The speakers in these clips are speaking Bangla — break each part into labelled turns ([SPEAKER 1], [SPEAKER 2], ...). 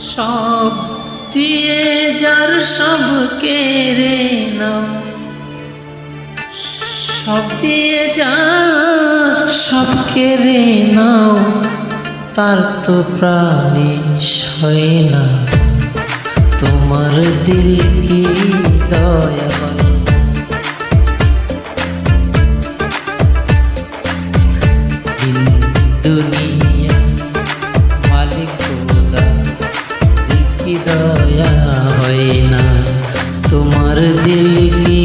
[SPEAKER 1] সব দিয়ে যার সব কেড়ে নাও, সব দিয়ে যার সব কেড়ে নাও, তার তো প্রাণী সয় না। তোমার দিল কি দয়া হয়, দিল দুনিয়া মালিক খোদা, দিল কি দয়া হয় না। তোমার দিল কি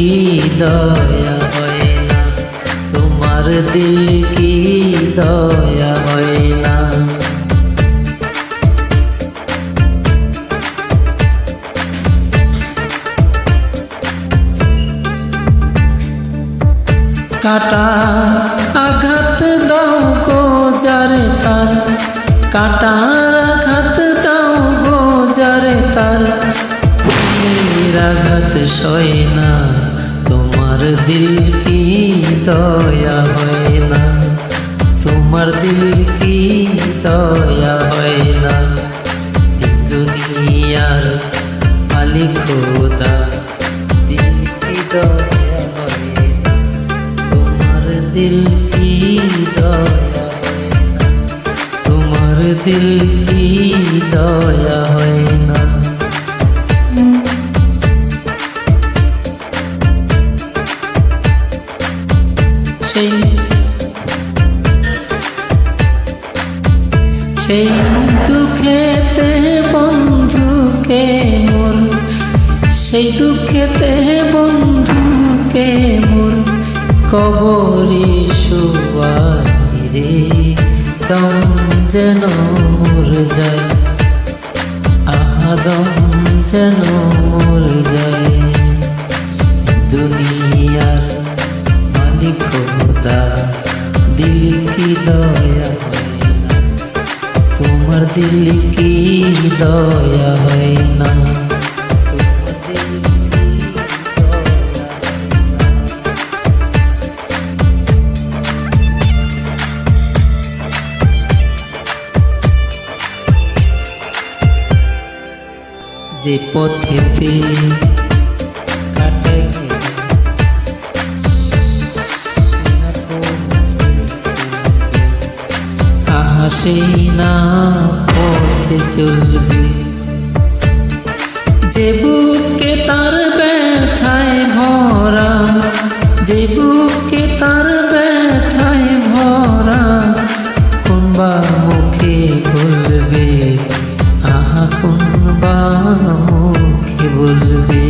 [SPEAKER 1] দয়া হয় না, তোমার দিল কি দয়া হয় না। কাটা আঘাত দাও গো যারে তার, কাটার আঘাত দাও গো যারে তার, ফুলের আঘাত সয় না। তোমার দিল কি দয়া হয় না, তোমার দিল কি দয়া হয় না। দুনিয়ার মালিক খোদা, দিল কি দয়া হয় না, তোমার দিল কি দয়া হয় না, তোমার দিল কি দয়া হয় না। সেই দুঃখেতে বন্ধুকে মোর, সেই দুঃখেতে বন্ধুকে মোর, কবরে শোয়াই রে দম যেন মোর যায়, আহা দম যেন মোর যায়। দুনিয়ার মালিক খোদা, দিল কি দয়া হয় না, তোমার দিল কি দয়া হয় না। যে পথেতে কাটাই সেই না পথে চলবে, যে বুকে তার ব্যথায় ভরা, যে বুকে তার ব্যথায় ভরা, কোনবা মুখে বলবে, আহা কোনবা মুখে বলবে।